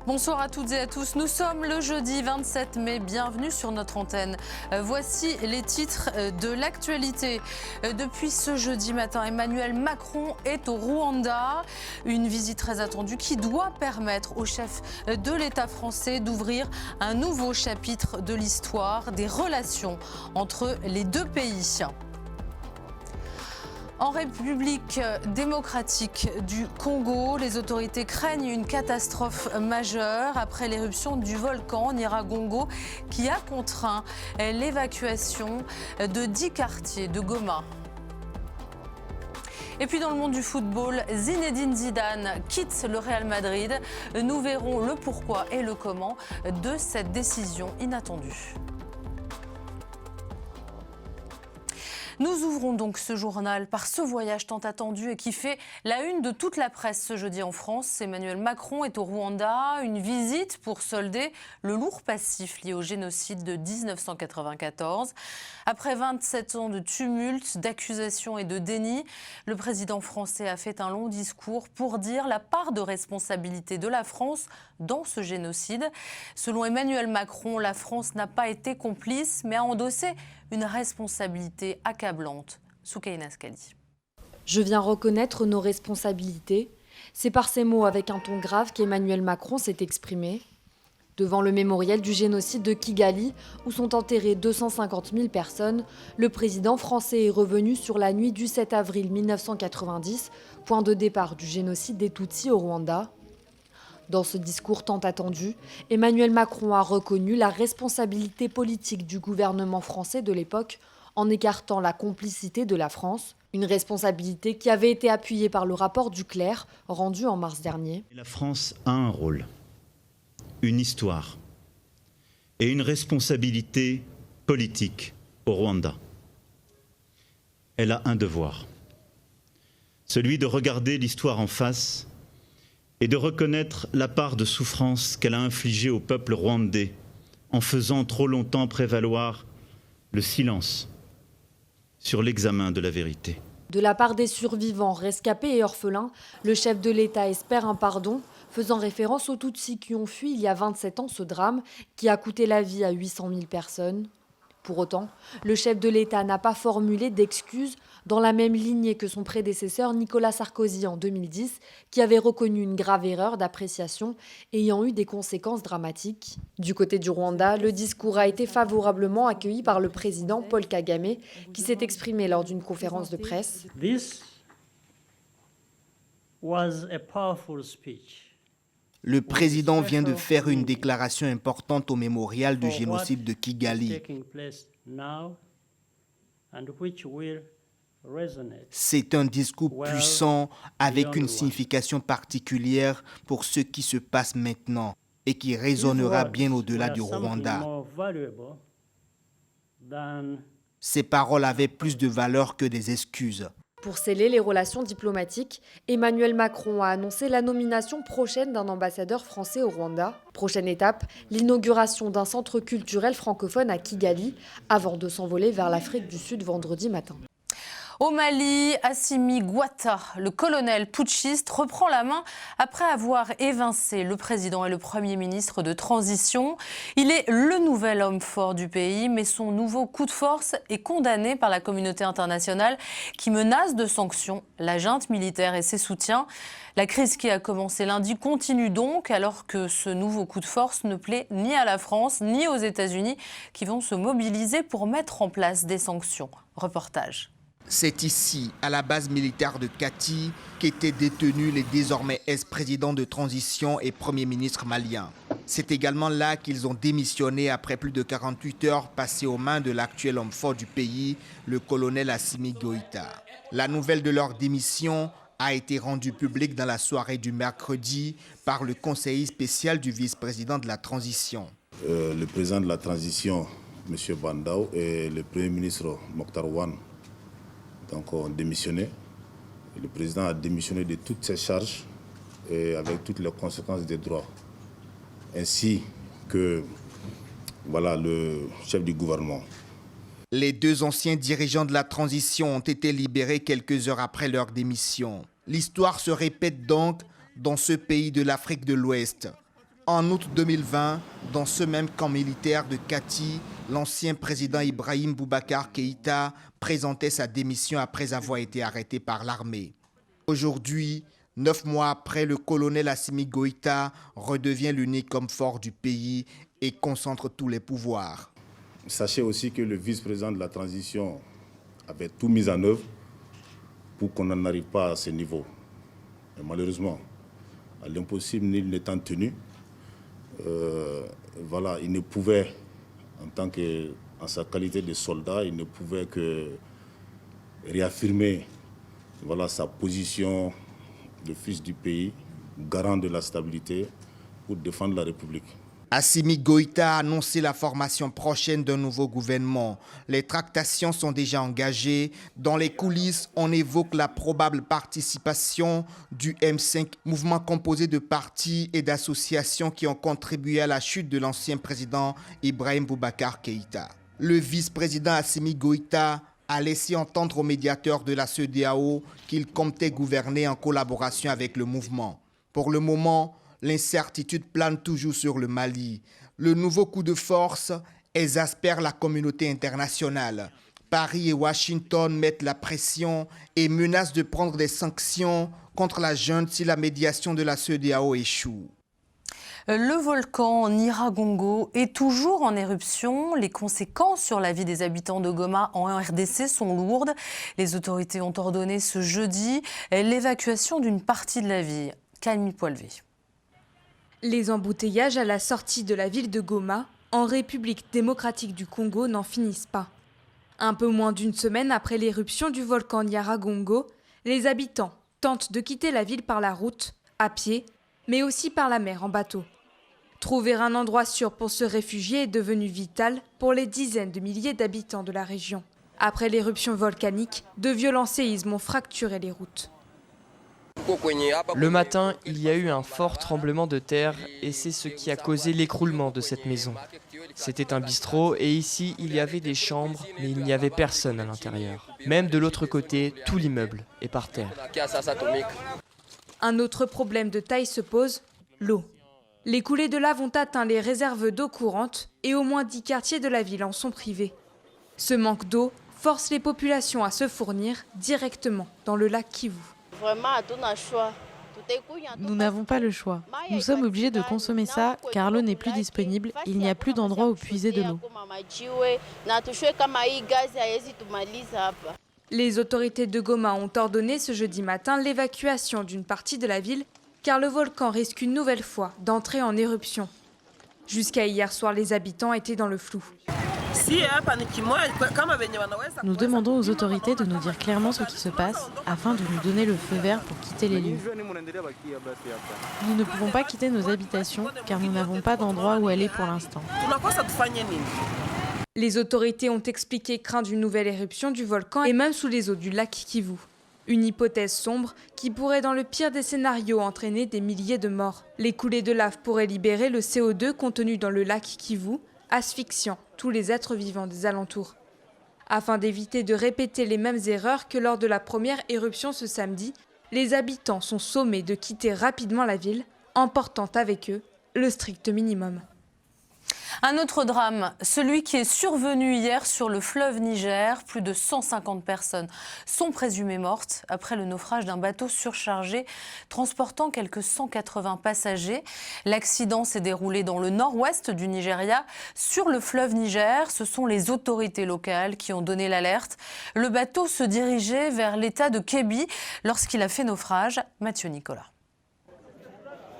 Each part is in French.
Bonsoir à toutes et à tous, nous sommes le jeudi 27 mai, bienvenue sur notre antenne. Voici les titres de l'actualité. Depuis ce jeudi matin, Emmanuel Macron est au Rwanda. Une visite très attendue qui doit permettre au chef de l'État français d'ouvrir un nouveau chapitre de l'histoire des relations entre les deux pays. En République démocratique du Congo, les autorités craignent une catastrophe majeure après l'éruption du volcan Nyiragongo qui a contraint l'évacuation de 10 quartiers de Goma. Et puis dans le monde du football, Zinedine Zidane quitte le Real Madrid. Nous verrons le pourquoi et le comment de cette décision inattendue. Nous ouvrons donc ce journal par ce voyage tant attendu et qui fait la une de toute la presse ce jeudi en France. Emmanuel Macron est au Rwanda, une visite pour solder le lourd passif lié au génocide de 1994. Après 27 ans de tumulte, d'accusations et de déni, le président français a fait un long discours pour dire la part de responsabilité de la France dans ce génocide. Selon Emmanuel Macron, la France n'a pas été complice, mais a endossé une responsabilité accablante. Soukaina Skali. Je viens reconnaître nos responsabilités. C'est par ces mots avec un ton grave qu'Emmanuel Macron s'est exprimé. Devant le mémorial du génocide de Kigali, où sont enterrées 250 000 personnes, le président français est revenu sur la nuit du 7 avril 1990, point de départ du génocide des Tutsis au Rwanda. Dans ce discours tant attendu, Emmanuel Macron a reconnu la responsabilité politique du gouvernement français de l'époque en écartant la complicité de la France, une responsabilité qui avait été appuyée par le rapport Duclerc rendu en mars dernier. La France a un rôle, une histoire et une responsabilité politique au Rwanda. Elle a un devoir, celui de regarder l'histoire en face et de reconnaître la part de souffrance qu'elle a infligée au peuple rwandais en faisant trop longtemps prévaloir le silence sur l'examen de la vérité. De la part des survivants, rescapés et orphelins, le chef de l'État espère un pardon, faisant référence aux Tutsis qui ont fui il y a 27 ans ce drame qui a coûté la vie à 800 000 personnes. Pour autant, le chef de l'État n'a pas formulé d'excuses dans la même lignée que son prédécesseur Nicolas Sarkozy en 2010, qui avait reconnu une grave erreur d'appréciation ayant eu des conséquences dramatiques. Du côté du Rwanda, le discours a été favorablement accueilli par le président Paul Kagame, qui s'est exprimé lors d'une conférence de presse. This was a powerful speech. Le président vient de faire une déclaration importante au mémorial du génocide de Kigali. C'est un discours puissant avec une signification particulière pour ce qui se passe maintenant et qui résonnera bien au-delà du Rwanda. Ces paroles avaient plus de valeur que des excuses. Pour sceller les relations diplomatiques, Emmanuel Macron a annoncé la nomination prochaine d'un ambassadeur français au Rwanda. Prochaine étape, l'inauguration d'un centre culturel francophone à Kigali, avant de s'envoler vers l'Afrique du Sud vendredi matin. Au Mali, Assimi Goïta, le colonel putschiste, reprend la main après avoir évincé le président et le Premier ministre de transition. Il est le nouvel homme fort du pays, mais son nouveau coup de force est condamné par la communauté internationale qui menace de sanctions la junte militaire et ses soutiens. La crise qui a commencé lundi continue donc, alors que ce nouveau coup de force ne plaît ni à la France ni aux États-Unis qui vont se mobiliser pour mettre en place des sanctions. Reportage. C'est ici, à la base militaire de Kati, qu'étaient détenus les désormais ex-présidents de transition et Premier ministre malien. C'est également là qu'ils ont démissionné après plus de 48 heures passées aux mains de l'actuel homme fort du pays, le colonel Assimi Goïta. La nouvelle de leur démission a été rendue publique dans la soirée du mercredi par le conseiller spécial du vice-président de la transition. Le président de la transition, M. Bandao, et le Premier ministre Mokhtar Ouane ont démissionné. Le président a démissionné de toutes ses charges et avec toutes les conséquences des droits. Ainsi que le chef du gouvernement. Les deux anciens dirigeants de la transition ont été libérés quelques heures après leur démission. L'histoire se répète donc dans ce pays de l'Afrique de l'Ouest. En août 2020, dans ce même camp militaire de Kati, l'ancien président Ibrahim Boubacar Keïta présentait sa démission après avoir été arrêté par l'armée. Aujourd'hui, 9 mois après, le colonel Assimi Goïta redevient l'unique homme fort du pays et concentre tous les pouvoirs. Sachez aussi que le vice-président de la transition avait tout mis en œuvre pour qu'on n'en arrive pas à ce niveau. Et malheureusement, à l'impossible, nul n'étant tenu, il ne pouvait, en sa qualité de soldat, il ne pouvait que réaffirmer sa position de fils du pays, garant de la stabilité pour défendre la République. Assimi Goïta a annoncé la formation prochaine d'un nouveau gouvernement. Les tractations sont déjà engagées. Dans les coulisses, on évoque la probable participation du M5, mouvement composé de partis et d'associations qui ont contribué à la chute de l'ancien président Ibrahim Boubacar Keïta. Le vice-président Assimi Goïta a laissé entendre aux médiateurs de la CEDEAO qu'il comptait gouverner en collaboration avec le mouvement. Pour le moment, l'incertitude plane toujours sur le Mali. Le nouveau coup de force exaspère la communauté internationale. Paris et Washington mettent la pression et menacent de prendre des sanctions contre la junte si la médiation de la CEDEAO échoue. Le volcan Nyiragongo est toujours en éruption. Les conséquences sur la vie des habitants de Goma en RDC sont lourdes. Les autorités ont ordonné ce jeudi l'évacuation d'une partie de la ville. Camille Poilvé. Les embouteillages à la sortie de la ville de Goma, en République démocratique du Congo, n'en finissent pas. Un peu moins d'une semaine après l'éruption du volcan Nyiragongo, les habitants tentent de quitter la ville par la route, à pied, mais aussi par la mer en bateau. Trouver un endroit sûr pour se réfugier est devenu vital pour les dizaines de milliers d'habitants de la région. Après l'éruption volcanique, de violents séismes ont fracturé les routes. Le matin, il y a eu un fort tremblement de terre et c'est ce qui a causé l'écroulement de cette maison. C'était un bistrot et ici, il y avait des chambres, mais il n'y avait personne à l'intérieur. Même de l'autre côté, tout l'immeuble est par terre. Un autre problème de taille se pose, l'eau. Les coulées de lave ont atteint les réserves d'eau courante et au moins 10 quartiers de la ville en sont privés. Ce manque d'eau force les populations à se fournir directement dans le lac Kivu. Nous n'avons pas le choix. Nous sommes obligés de consommer ça car l'eau n'est plus disponible. Il n'y a plus d'endroit où puiser de l'eau. Les autorités de Goma ont ordonné ce jeudi matin l'évacuation d'une partie de la ville car le volcan risque une nouvelle fois d'entrer en éruption. Jusqu'à hier soir, les habitants étaient dans le flou. Nous demandons aux autorités de nous dire clairement ce qui se passe afin de nous donner le feu vert pour quitter les lieux. Nous ne pouvons pas quitter nos habitations car nous n'avons pas d'endroit où aller pour l'instant. Les autorités ont expliqué craindre une nouvelle éruption du volcan et même sous les eaux du lac Kivu. Une hypothèse sombre qui pourrait dans le pire des scénarios entraîner des milliers de morts. Les coulées de lave pourraient libérer le CO2 contenu dans le lac Kivu, asphyxiant tous les êtres vivants des alentours. Afin d'éviter de répéter les mêmes erreurs que lors de la première éruption ce samedi, les habitants sont sommés de quitter rapidement la ville, emportant avec eux le strict minimum. Un autre drame, celui qui est survenu hier sur le fleuve Niger. Plus de 150 personnes sont présumées mortes après le naufrage d'un bateau surchargé transportant quelques 180 passagers. L'accident s'est déroulé dans le nord-ouest du Nigeria, sur le fleuve Niger. Ce sont les autorités locales qui ont donné l'alerte. Le bateau se dirigeait vers l'état de Kebbi lorsqu'il a fait naufrage. Mathieu Nicolas.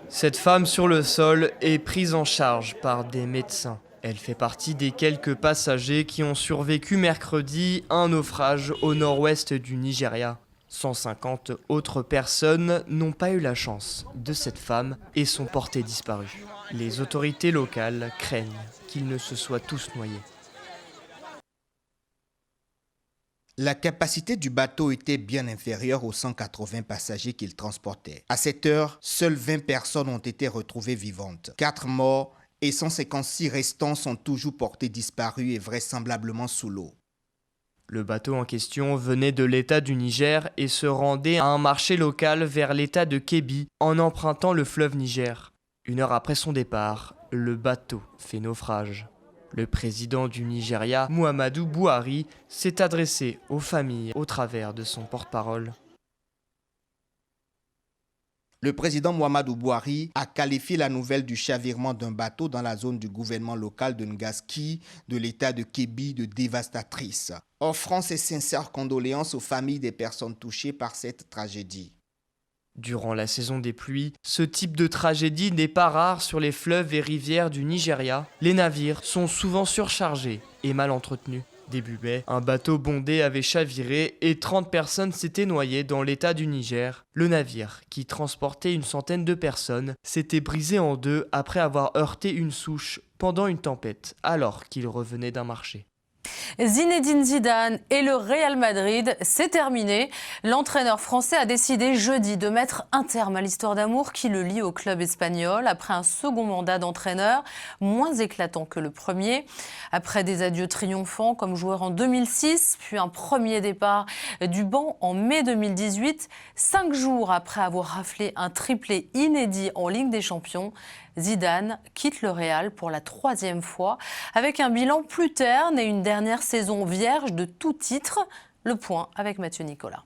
Cette femme sur le sol est prise en charge par des médecins. Elle fait partie des quelques passagers qui ont survécu mercredi à un naufrage au nord-ouest du Nigeria. 150 autres personnes n'ont pas eu la chance de cette femme et sont portées disparues. Les autorités locales craignent qu'ils ne se soient tous noyés. La capacité du bateau était bien inférieure aux 180 passagers qu'il transportait. À cette heure, seules 20 personnes ont été retrouvées vivantes. 4 morts et 156 restants sont toujours portés disparus et vraisemblablement sous l'eau. Le bateau en question venait de l'état du Niger et se rendait à un marché local vers l'état de Kebbi en empruntant le fleuve Niger. 1 heure après son départ, le bateau fait naufrage. Le président du Nigeria, Muhammadu Buhari, s'est adressé aux familles au travers de son porte-parole. Le président Muhammadu Buhari a qualifié la nouvelle du chavirement d'un bateau dans la zone du gouvernement local de Ngaski de l'état de Kebbi de dévastatrice, offrant ses sincères condoléances aux familles des personnes touchées par cette tragédie. Durant la saison des pluies, ce type de tragédie n'est pas rare sur les fleuves et rivières du Nigeria. Les navires sont souvent surchargés et mal entretenus. Début mai, un bateau bondé avait chaviré et 30 personnes s'étaient noyées dans l'état du Niger. Le navire, qui transportait une centaine de personnes, s'était brisé en deux après avoir heurté une souche pendant une tempête alors qu'il revenait d'un marché. Zinedine Zidane et le Real Madrid, c'est terminé. L'entraîneur français a décidé jeudi de mettre un terme à l'histoire d'amour qui le lie au club espagnol après un second mandat d'entraîneur, moins éclatant que le premier. Après des adieux triomphants comme joueur en 2006, puis un premier départ du banc en mai 2018, 5 jours après avoir raflé un triplé inédit en Ligue des Champions, Zidane quitte le Real pour la 3e fois avec un bilan plus terne et une dernière saison vierge de tout titre. Le point avec Mathieu Nicolas.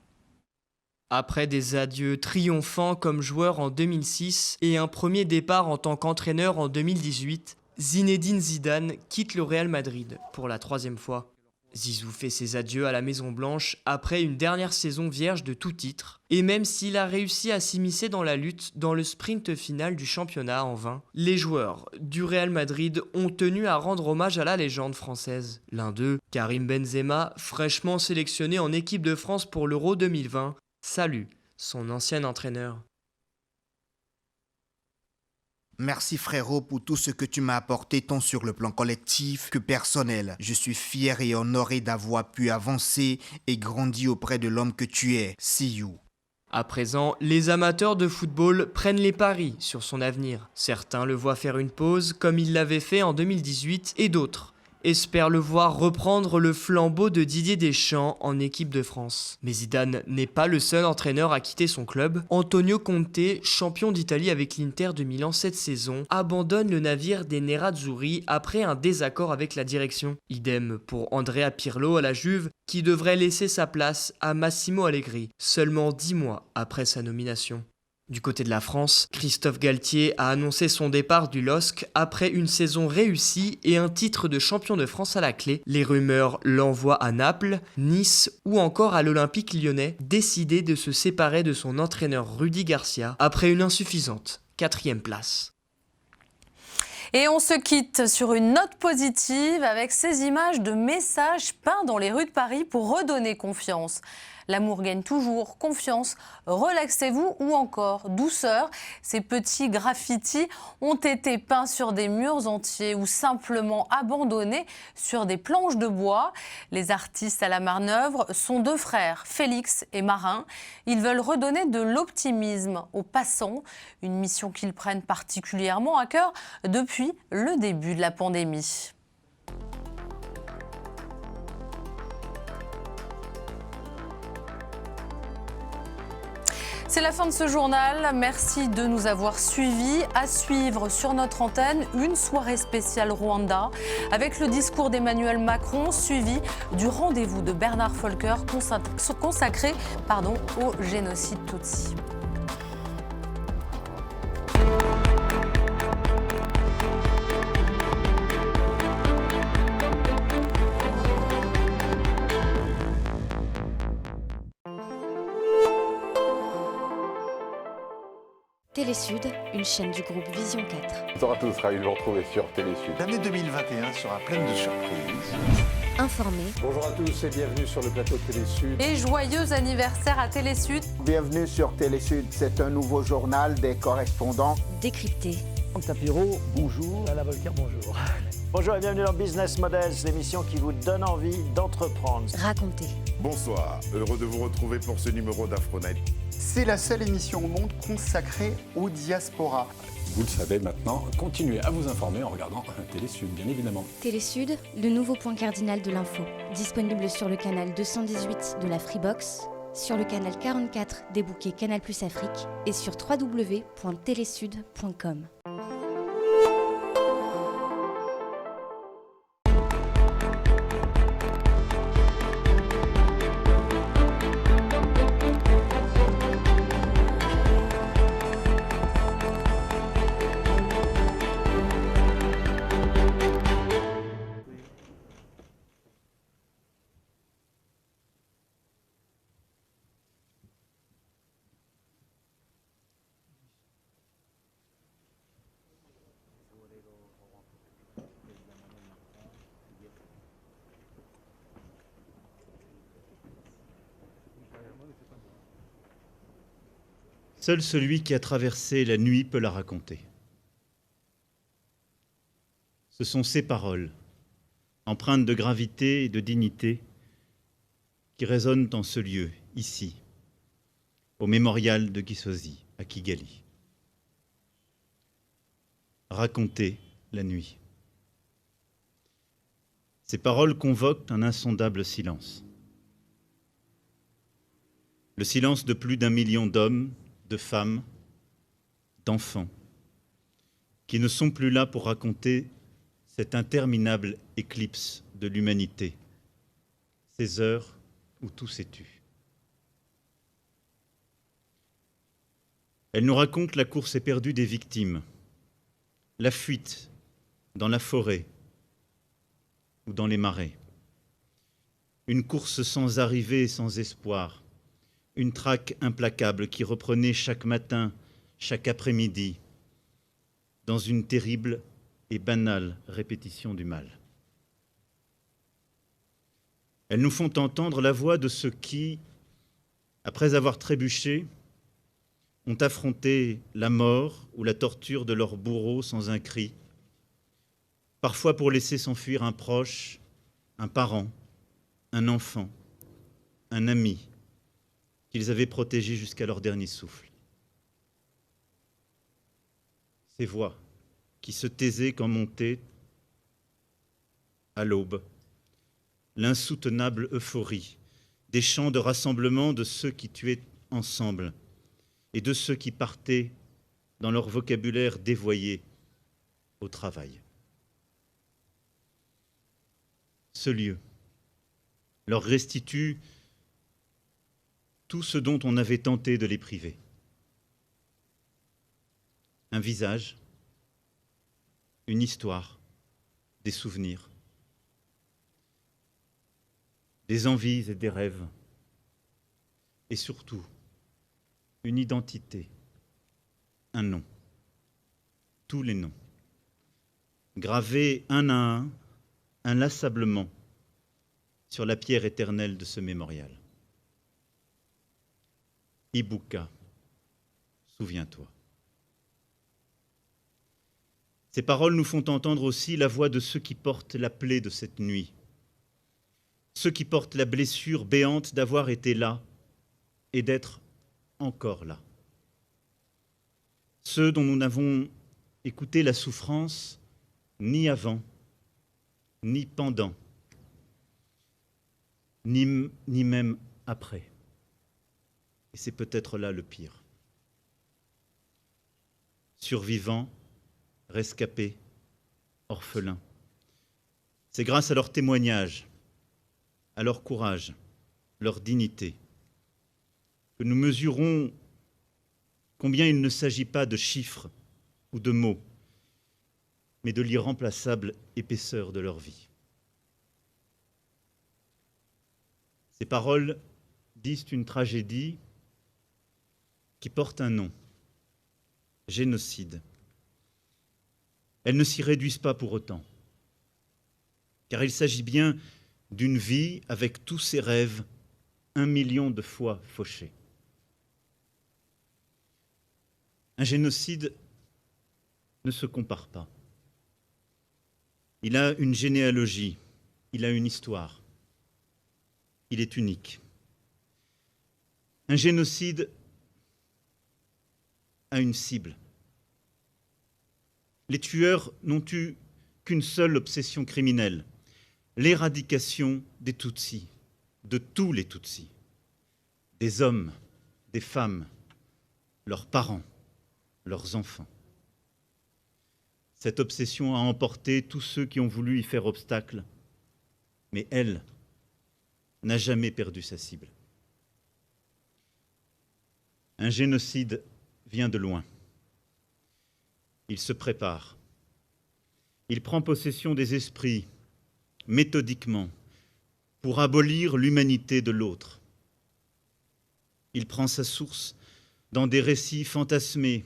Après des adieux triomphants comme joueur en 2006 et un premier départ en tant qu'entraîneur en 2018, Zinedine Zidane quitte le Real Madrid pour la 3e fois. Zizou fait ses adieux à la Maison-Blanche après une dernière saison vierge de tout titre. Et même s'il a réussi à s'immiscer dans la lutte dans le sprint final du championnat en vain, les joueurs du Real Madrid ont tenu à rendre hommage à la légende française. L'un d'eux, Karim Benzema, fraîchement sélectionné en équipe de France pour l'Euro 2020, salue son ancien entraîneur. Merci frérot pour tout ce que tu m'as apporté tant sur le plan collectif que personnel. Je suis fier et honoré d'avoir pu avancer et grandir auprès de l'homme que tu es. See you. À présent, les amateurs de football prennent les paris sur son avenir. Certains le voient faire une pause comme il l'avait fait en 2018 et d'autres espèrent le voir reprendre le flambeau de Didier Deschamps en équipe de France. Mais Zidane n'est pas le seul entraîneur à quitter son club. Antonio Conte, champion d'Italie avec l'Inter de Milan cette saison, abandonne le navire des Nerazzurri après un désaccord avec la direction. Idem pour Andrea Pirlo à la Juve, qui devrait laisser sa place à Massimo Allegri, seulement 10 mois après sa nomination. Du côté de la France, Christophe Galtier a annoncé son départ du LOSC après une saison réussie et un titre de champion de France à la clé. Les rumeurs l'envoient à Naples, Nice ou encore à l'Olympique lyonnais, décidé de se séparer de son entraîneur Rudy Garcia après une insuffisante 4e place. Et on se quitte sur une note positive avec ces images de messages peints dans les rues de Paris pour redonner confiance. L'amour gagne toujours, confiance, relaxez-vous ou encore douceur. Ces petits graffitis ont été peints sur des murs entiers ou simplement abandonnés sur des planches de bois. Les artistes à la manœuvre sont 2 frères, Félix et Marin. Ils veulent redonner de l'optimisme aux passants, une mission qu'ils prennent particulièrement à cœur depuis le début de la pandémie. C'est la fin de ce journal. Merci de nous avoir suivis. À suivre sur notre antenne une soirée spéciale Rwanda avec le discours d'Emmanuel Macron suivi du rendez-vous de Bernard Volcker consacré au génocide Tutsi. Télésud, une chaîne du groupe Vision 4. Bonjour à tous, ravi de vous retrouver sur Télésud. L'année 2021 sera pleine de surprises. Informé. Bonjour à tous et bienvenue sur le plateau de Télésud. Et joyeux anniversaire à Télésud. Bienvenue sur Télésud, c'est un nouveau journal des correspondants. Décrypté. Tapiro, bonjour. Alain Volcker, bonjour. Bonjour et bienvenue dans Business Models, l'émission qui vous donne envie d'entreprendre. Raconté. Bonsoir, heureux de vous retrouver pour ce numéro d'Afronet. C'est la seule émission au monde consacrée aux diasporas. Vous le savez maintenant, continuez à vous informer en regardant Télésud, bien évidemment. Télésud, le nouveau point cardinal de l'info. Disponible sur le canal 218 de la Freebox, sur le canal 44 des bouquets Canal+ Afrique et sur www.télésud.com. Seul celui qui a traversé la nuit peut la raconter. Ce sont ces paroles, empreintes de gravité et de dignité, qui résonnent en ce lieu, ici, au mémorial de Gisozi, à Kigali. Raconter la nuit. Ces paroles convoquent un insondable silence. Le silence de plus d'1 million d'hommes, de femmes, d'enfants, qui ne sont plus là pour raconter cette interminable éclipse de l'humanité, ces heures où tout s'est tu. Elle nous raconte la course éperdue des victimes, la fuite dans la forêt ou dans les marais, une course sans arrivée et sans espoir, une traque implacable qui reprenait chaque matin, chaque après-midi, dans une terrible et banale répétition du mal. Elles nous font entendre la voix de ceux qui, après avoir trébuché, ont affronté la mort ou la torture de leur bourreau sans un cri, parfois pour laisser s'enfuir un proche, un parent, un enfant, un ami, qu'ils avaient protégé jusqu'à leur dernier souffle. Ces voix qui se taisaient quand montait, à l'aube, l'insoutenable euphorie des chants de rassemblement de ceux qui tuaient ensemble et de ceux qui partaient dans leur vocabulaire dévoyé au travail. Ce lieu leur restitue tout ce dont on avait tenté de les priver. Un visage, une histoire, des souvenirs, des envies et des rêves, et surtout, une identité, un nom, tous les noms, gravés un à un, inlassablement, sur la pierre éternelle de ce mémorial. Ibuka, souviens-toi. Ces paroles nous font entendre aussi la voix de ceux qui portent la plaie de cette nuit, ceux qui portent la blessure béante d'avoir été là et d'être encore là. Ceux dont nous n'avons écouté la souffrance ni avant, ni pendant, ni même après. Et c'est peut-être là le pire. Survivants, rescapés, orphelins. C'est grâce à leur témoignage, à leur courage, leur dignité, que nous mesurons combien il ne s'agit pas de chiffres ou de mots, mais de l'irremplaçable épaisseur de leur vie. Ces paroles disent une tragédie qui porte un nom, génocide. Elles ne s'y réduisent pas pour autant, car il s'agit bien d'une vie avec tous ses rêves 1 million de fois fauchés. Un génocide ne se compare pas. Il a une généalogie, il a une histoire, il est unique. Un génocide a une cible. Les tueurs n'ont eu qu'une seule obsession criminelle, l'éradication des Tutsis, de tous les Tutsis, des hommes, des femmes, leurs parents, leurs enfants. Cette obsession a emporté tous ceux qui ont voulu y faire obstacle, mais elle n'a jamais perdu sa cible. Un génocide vient de loin. Il se prépare. Il prend possession des esprits, méthodiquement, pour abolir l'humanité de l'autre. Il prend sa source dans des récits fantasmés,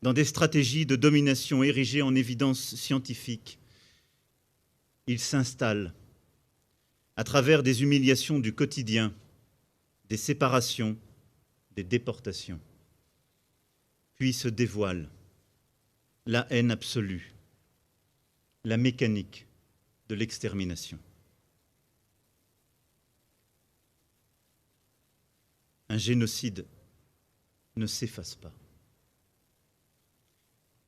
dans des stratégies de domination érigées en évidence scientifique. Il s'installe à travers des humiliations du quotidien, des séparations, des déportations. Puis se dévoile la haine absolue, la mécanique de l'extermination. Un génocide ne s'efface pas.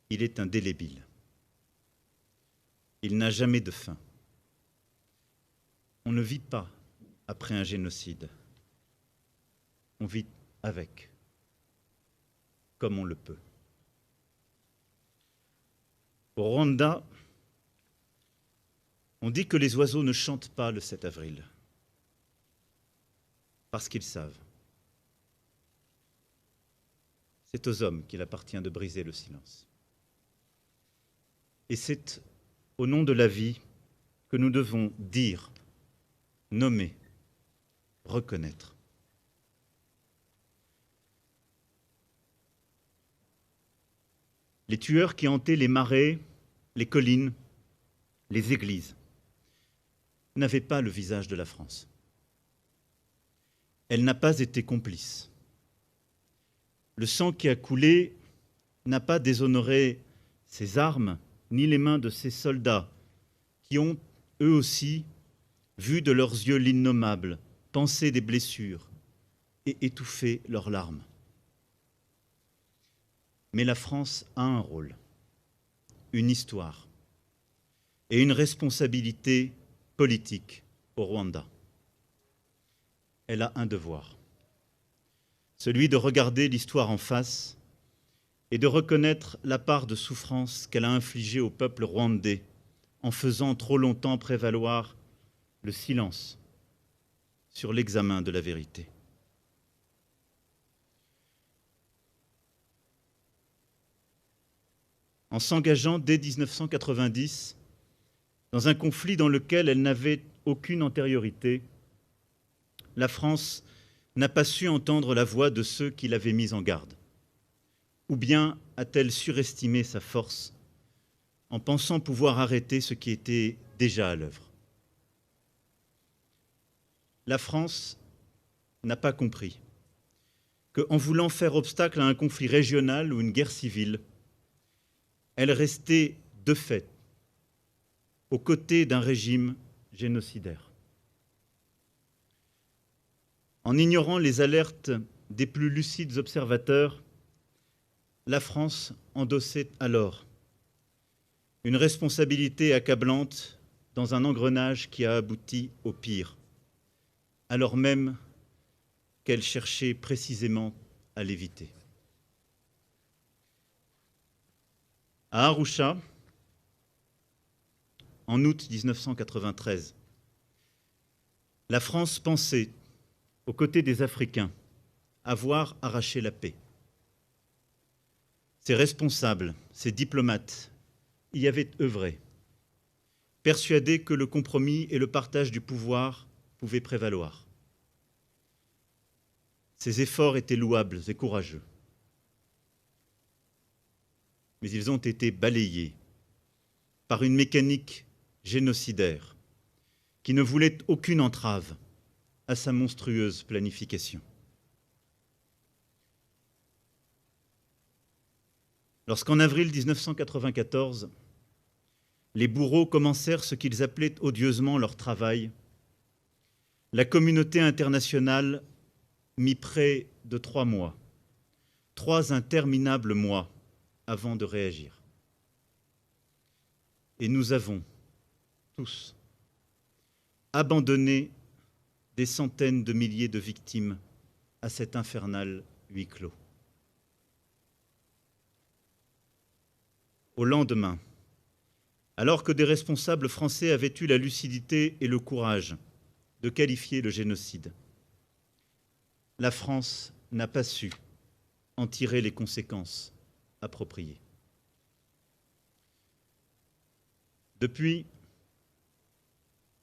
Il est indélébile. Il n'a jamais de fin. On ne vit pas après un génocide. On vit avec, comme on le peut. Au Rwanda, on dit que les oiseaux ne chantent pas le 7 avril, parce qu'ils savent. C'est aux hommes qu'il appartient de briser le silence. Et c'est au nom de la vie que nous devons dire, nommer, reconnaître. Les tueurs qui hantaient les marais, les collines, les églises n'avaient pas le visage de la France. Elle n'a pas été complice. Le sang qui a coulé n'a pas déshonoré ses armes, ni les mains de ces soldats qui ont, eux aussi, vu de leurs yeux l'innommable, pensé des blessures et étouffé leurs larmes. Mais la France a un rôle, une histoire et une responsabilité politique au Rwanda. Elle a un devoir, celui de regarder l'histoire en face et de reconnaître la part de souffrance qu'elle a infligée au peuple rwandais en faisant trop longtemps prévaloir le silence sur l'examen de la vérité. En s'engageant dès 1990 dans un conflit dans lequel elle n'avait aucune antériorité, la France n'a pas su entendre la voix de ceux qui l'avaient mise en garde. Ou bien a-t-elle surestimé sa force en pensant pouvoir arrêter ce qui était déjà à l'œuvre? La France n'a pas compris qu'en voulant faire obstacle à un conflit régional ou une guerre civile, elle restait de fait aux côtés d'un régime génocidaire. En ignorant les alertes des plus lucides observateurs, la France endossait alors une responsabilité accablante dans un engrenage qui a abouti au pire, alors même qu'elle cherchait précisément à l'éviter. À Arusha, en août 1993, la France pensait, aux côtés des Africains, avoir arraché la paix. Ses responsables, ses diplomates y avaient œuvré, persuadés que le compromis et le partage du pouvoir pouvaient prévaloir. Ces efforts étaient louables et courageux. Mais ils ont été balayés par une mécanique génocidaire qui ne voulait aucune entrave à sa monstrueuse planification. Lorsqu'en avril 1994, les bourreaux commencèrent ce qu'ils appelaient odieusement leur travail, la communauté internationale mit près de 3 mois, 3 interminables mois avant de réagir. Et nous avons tous abandonné des centaines de milliers de victimes à cet infernal huis clos. Au lendemain, alors que des responsables français avaient eu la lucidité et le courage de qualifier le génocide, la France n'a pas su en tirer les conséquences appropriées. Depuis,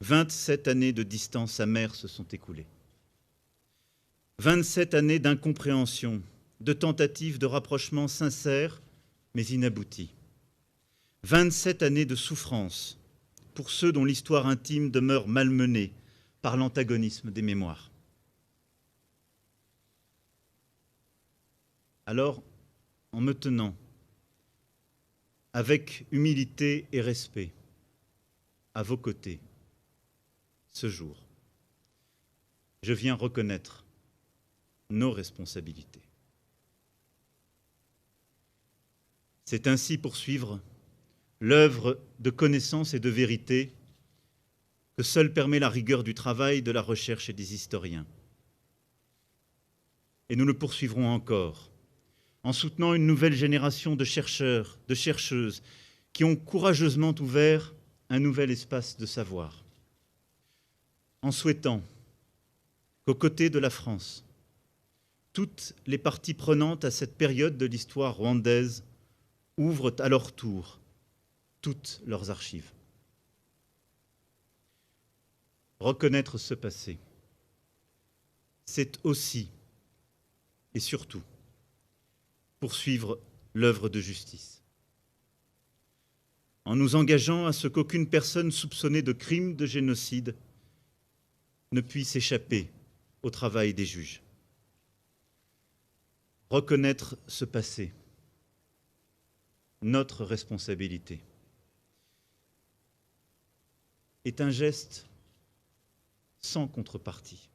27 années de distance amère se sont écoulées. 27 années d'incompréhension, de tentatives de rapprochement sincères mais inabouties. 27 années de souffrance pour ceux dont l'histoire intime demeure malmenée par l'antagonisme des mémoires. Alors, en me tenant avec humilité et respect à vos côtés ce jour, je viens reconnaître nos responsabilités. C'est ainsi poursuivre l'œuvre de connaissance et de vérité que seule permet la rigueur du travail, de la recherche et des historiens. Et nous le poursuivrons encore en soutenant une nouvelle génération de chercheurs, de chercheuses qui ont courageusement ouvert un nouvel espace de savoir, en souhaitant qu'aux côtés de la France, toutes les parties prenantes à cette période de l'histoire rwandaise ouvrent à leur tour toutes leurs archives. Reconnaître ce passé, c'est aussi et surtout poursuivre l'œuvre de justice, en nous engageant à ce qu'aucune personne soupçonnée de crime de génocide ne puisse échapper au travail des juges. Reconnaître ce passé, notre responsabilité, est un geste sans contrepartie.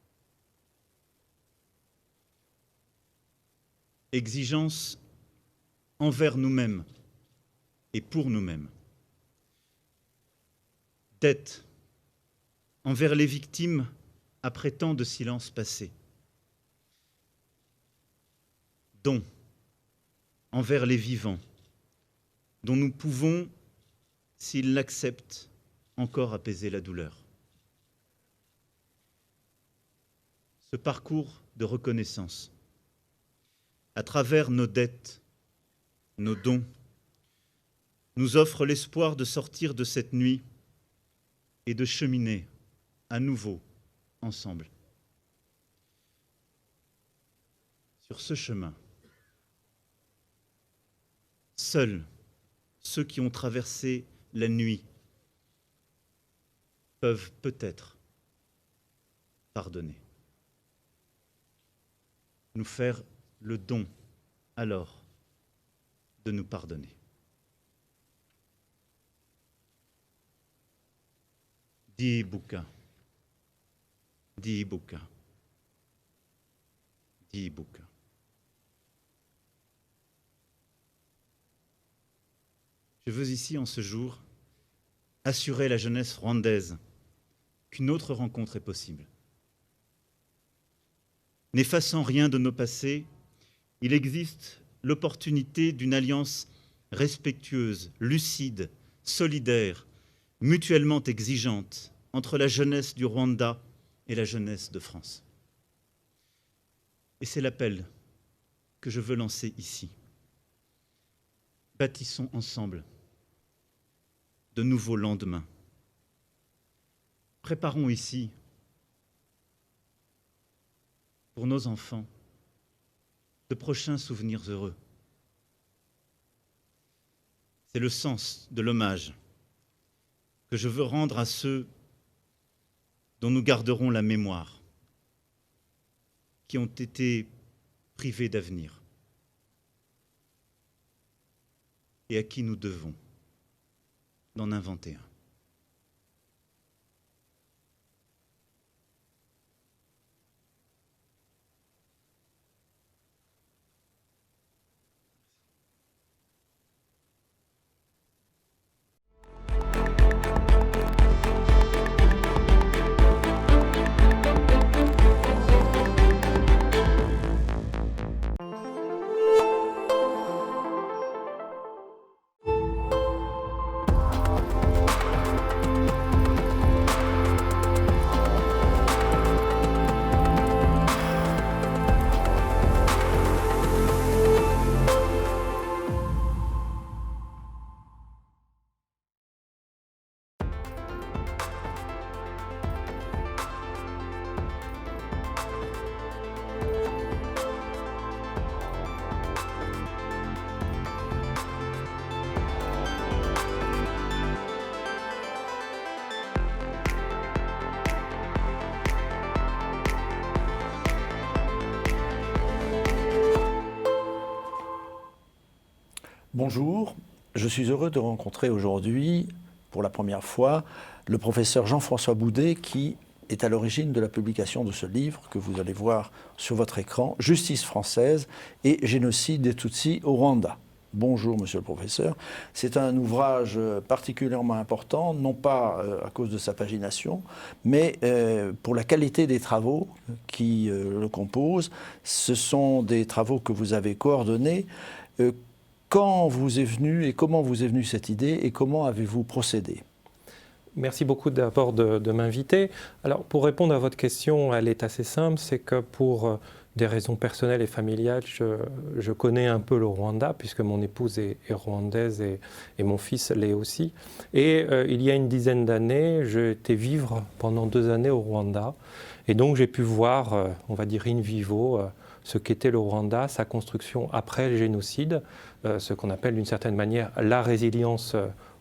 Exigence envers nous-mêmes et pour nous-mêmes. Dette envers les victimes après tant de silence passé. Don envers les vivants, dont nous pouvons, s'ils l'acceptent, encore apaiser la douleur. Ce parcours de reconnaissance, à travers nos dettes, nos dons, nous offre l'espoir de sortir de cette nuit et de cheminer à nouveau ensemble. Sur ce chemin, seuls ceux qui ont traversé la nuit peuvent peut-être pardonner. Nous faire le don, alors, de nous pardonner. Diibuka, Diibuka, Diibuka. Je veux ici, en ce jour, assurer la jeunesse rwandaise qu'une autre rencontre est possible. N'effaçant rien de nos passés, il existe l'opportunité d'une alliance respectueuse, lucide, solidaire, mutuellement exigeante entre la jeunesse du Rwanda et la jeunesse de France. Et c'est l'appel que je veux lancer ici. Bâtissons ensemble de nouveaux lendemains. Préparons ici, pour nos enfants, de prochains souvenirs heureux. C'est le sens de l'hommage que je veux rendre à ceux dont nous garderons la mémoire, qui ont été privés d'avenir et à qui nous devons d'en inventer un. Bonjour, je suis heureux de rencontrer aujourd'hui, pour la première fois, le professeur Jean-François Boudet qui est à l'origine de la publication de ce livre que vous allez voir sur votre écran, Justice française et génocide des Tutsis au Rwanda. Bonjour monsieur le professeur. C'est un ouvrage particulièrement important, non pas à cause de sa pagination, mais pour la qualité des travaux qui le composent. Ce sont des travaux que vous avez coordonnés. Quand vous est venue et comment vous est venue cette idée et comment avez-vous procédé ? Merci beaucoup d'abord de m'inviter. Alors pour répondre à votre question, elle est assez simple, c'est que pour des raisons personnelles et familiales, je connais un peu le Rwanda, puisque mon épouse est rwandaise et mon fils l'est aussi. Et il y a une dizaine d'années, j'ai été vivre pendant 2 années au Rwanda. Et donc j'ai pu voir, on va dire in vivo, ce qu'était le Rwanda, sa construction après le génocide, ce qu'on appelle d'une certaine manière la résilience